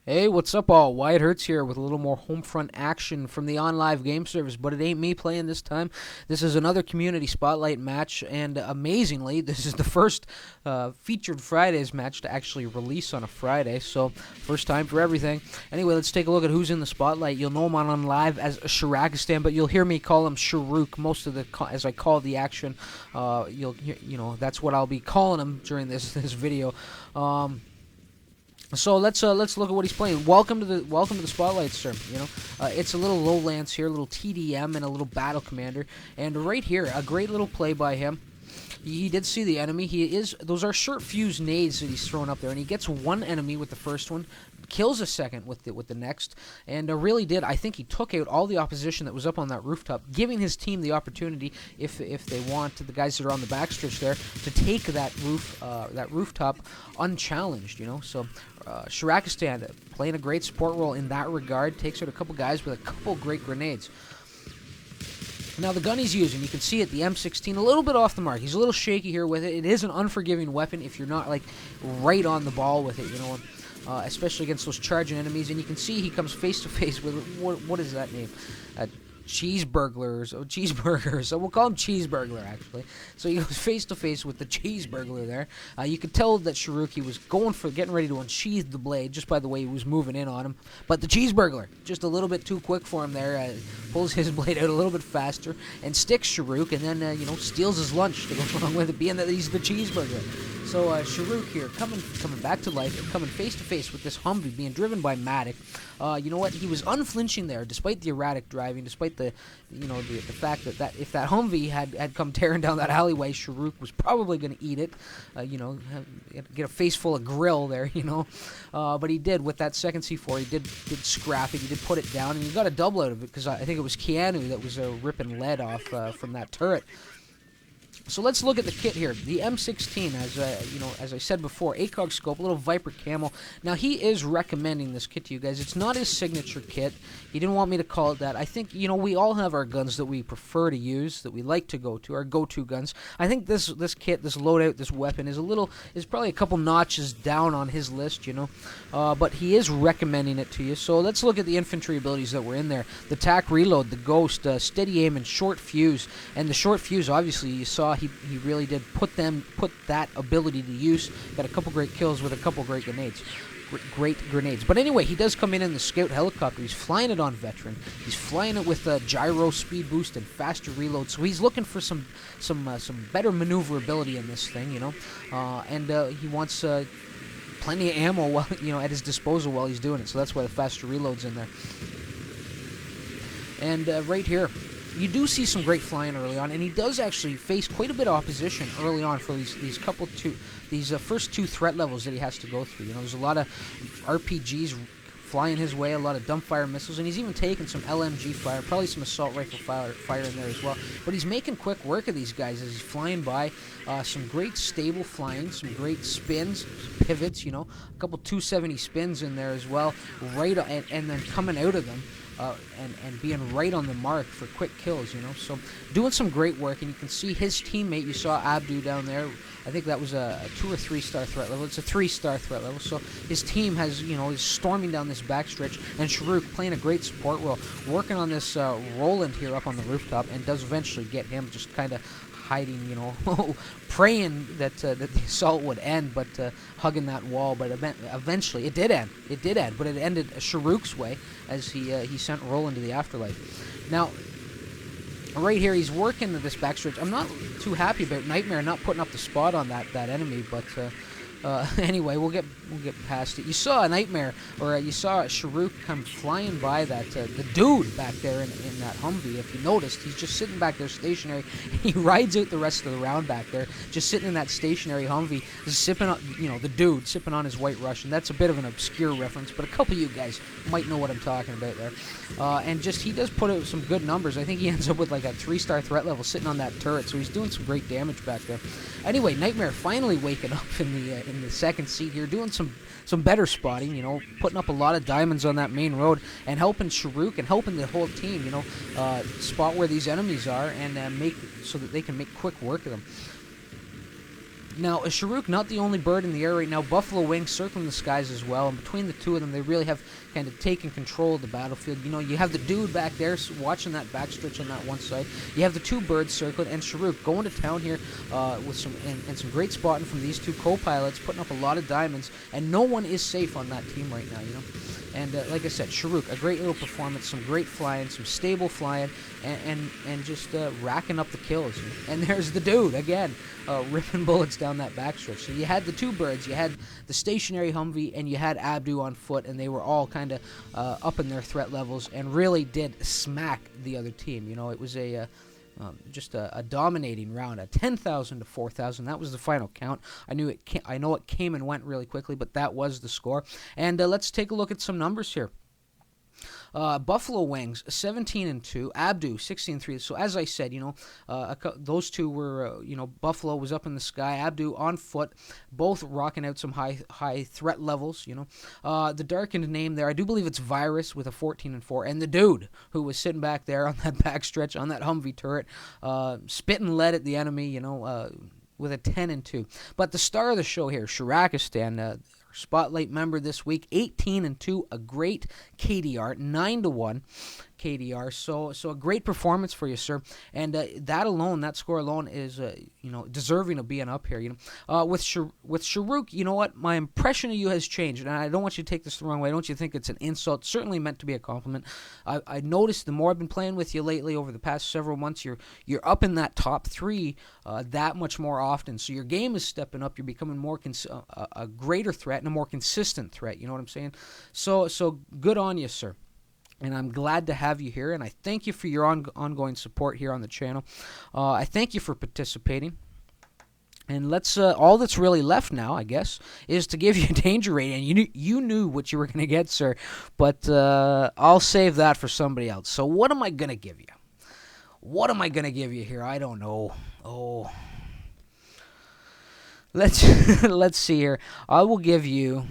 Hey, what's up all? Wyatt Hertz here with a little more Homefront action from the OnLive game service, but it ain't me playing this time. This is another community spotlight match, and amazingly, this is the first featured Fridays match to actually release on a Friday, so first time for everything. Anyway, let's take a look at who's in the spotlight. You'll know him on OnLive as Sharakistan, but you'll hear me call him Sharuk most of the as I call the action. That's what I'll be calling him during this video. So let's look at what he's playing. Welcome to the spotlight, sir. It's a little lowlands here, a little TDM and a little battle commander, and right here a great little play by him. He did see the enemy. Those are short fuse nades that he's throwing up there, and he gets one enemy with the first one, kills a second with the next, and really did. I think he took out all the opposition that was up on that rooftop, giving his team the opportunity, if they want, the guys that are on the backstretch there, to take that rooftop unchallenged. So Sharakistan playing a great support role in that regard, takes out a couple guys with a couple great grenades. Now, the gun he's using, you can see it, the M16, a little bit off the mark. He's a little shaky here with it. It is an unforgiving weapon if you're not, right on the ball with it, especially against those charging enemies. And you can see he comes face-to-face with, what is that name? Cheeseburglers. So we'll call him Cheeseburglar, actually. So he goes face-to-face with the Cheeseburglar there. You could tell that Sharuki was getting ready to unsheath the blade just by the way he was moving in on him. But the Cheeseburglar, just a little bit too quick for him there, pulls his blade out a little bit faster and sticks Sharuk, and then, steals his lunch to go along with it, being that he's the Cheeseburglar. So Sharuk here, coming back to life, and coming face-to-face with this Humvee being driven by Matic. You know what? He was unflinching there, despite the erratic driving, despite the fact that if that Humvee had come tearing down that alleyway, Sharuk was probably going to eat it. Get a face full of grill there, But he did with that second C4. He did scrap it. He did put it down, and he got a double out of it because I think it was Keanu that was ripping lead off from that turret. So let's look at the kit here. The M16, as I said before, ACOG scope, a little Viper camo. Now, he is recommending this kit to you guys. It's not his signature kit. He didn't want me to call it that. I think, we all have our guns that we prefer to use, that we like to go to, our go-to guns. I think this kit, this loadout, this weapon is probably a couple notches down on his list, but he is recommending it to you. So let's look at the infantry abilities that were in there. The TAC reload, the Ghost, steady aim, and short fuse. And the short fuse, obviously, you saw he really did put that ability to use. Got a couple great kills with a couple great grenades. Great grenades. But anyway, he does come in the scout helicopter. He's flying it on veteran. He's flying it with gyro speed boost and faster reload. So he's looking for some better maneuverability in this thing, and he wants plenty of ammo while, at his disposal while he's doing it. So that's why the faster reload's in there. And right here, you do see some great flying early on, and he does actually face quite a bit of opposition early on for these first two threat levels that he has to go through. There's a lot of RPGs flying his way, a lot of dumbfire missiles, and he's even taking some LMG fire, probably some assault rifle fire in there as well. But he's making quick work of these guys as he's flying by. Some great stable flying, some great spins, pivots, a couple 270 spins in there as well, right, and then coming out of them. And being right on the mark for quick kills, So doing some great work, and you can see his teammate, you saw Abdu down there. I think that was a 2 or 3 star threat level. It's a 3-star threat level. So his team has, is storming down this backstretch, and Sharuk playing a great support role, working on this Roland here up on the rooftop, and does eventually get him just kind of hiding, praying that the assault would end, but hugging that wall. But eventually, it did end. But it ended Sharuk's way as he sent Roland to the afterlife. Now, right here, he's working this backstretch. I'm not too happy about Nightmare not putting up the spot on that enemy, but anyway, we'll get past it. You saw a Nightmare, or you saw Sharuk come flying by the dude back there in that Humvee. If you noticed, he's just sitting back there stationary. He rides out the rest of the round back there, just sitting in that stationary Humvee, just sipping on, the dude sipping on his White Russian. That's a bit of an obscure reference, but a couple of you guys might know what I'm talking about there. And he does put out some good numbers. I think he ends up with like a 3-star threat level sitting on that turret, so he's doing some great damage back there. Anyway, Nightmare finally waking up in the second seat here, doing some better spotting, putting up a lot of diamonds on that main road, and helping Sharuk and helping the whole team, spot where these enemies are, and make so that they can make quick work of them. Now, Sharuk, not the only bird in the air right now. Buffalo Wings circling the skies as well. And between the two of them, they really have kind of taken control of the battlefield. You know, you have the dude back there watching that backstretch on that one side. You have the two birds circling, and Sharuk going to town here with some some great spotting from these two co-pilots, putting up a lot of diamonds. And no one is safe on that team right now, you know. And like I said, Sharuk, a great little performance, some great flying, some stable flying, and just racking up the kills. And there's the dude, again, ripping bullets down that backstretch. So you had the two birds, you had the stationary Humvee, and you had Abdu on foot, and they were all kind of up in their threat levels and really did smack the other team. You know, it was just a dominating round, a 10,000 to 4,000. That was the final count. I know it came and went really quickly, but that was the score. And let's take a look at some numbers here. Buffalo Wings 17-2, Abdu 16-3. So as I said, you know, those two were, you know, Buffalo was up in the sky, Abdu on foot, both rocking out some high threat levels. You know, the darkened name there, I do believe it's Virus with a 14-4, and the dude who was sitting back there on that backstretch on that Humvee turret, spitting lead at the enemy. You know, with a 10-2. But the star of the show here, Sharakistan. Spotlight member this week, 18-2, a great KDR, 9-1 KDR. So a great performance for you, sir. And that score alone is you know, deserving of being up here. You know, with Sharuk, you know what? My impression of you has changed, and I don't want you to take this the wrong way. I don't want you to think it's an insult. It's certainly meant to be a compliment. I noticed the more I've been playing with you lately over the past several months, you're up in that top 3 that much more often. So your game is stepping up. You're becoming more a greater threat and a more consistent threat. You know what I'm saying? So good on you, sir. And I'm glad to have you here, and I thank you for your ongoing support here on the channel. I thank you for participating. And let's all that's really left now, I guess, is to give you a danger rating. And you knew what you were going to get, sir, but I'll save that for somebody else. So what am I going to give you? What am I going to give you here? I don't know. Oh, let's see here. I will give you.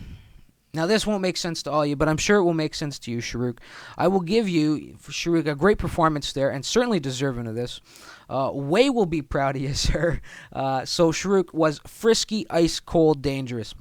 Now, this won't make sense to all you, but I'm sure it will make sense to you, Sharuk. I will give you, Sharuk, a great performance there, and certainly deserving of this. Way will be proud of you, sir. So, Sharuk was frisky, ice cold, dangerous.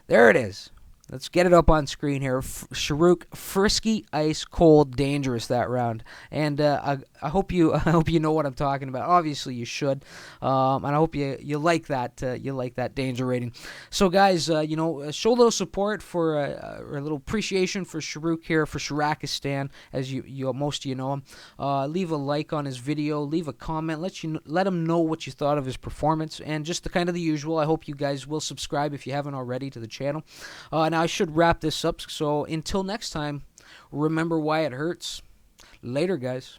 There it is. Let's get it up on screen here. Sharuk, frisky, ice cold, dangerous that round, and I hope you know what I'm talking about. Obviously, you should, and I hope you like that danger rating. So, guys, you know, show a little support for a little appreciation for Sharuk here, for Sharakistan, as most of you know him. Leave a like on his video, leave a comment, let him know what you thought of his performance, and just the usual. I hope you guys will subscribe if you haven't already to the channel. Now, I should wrap this up, so until next time, remember Wyatt Hertz. Later, guys.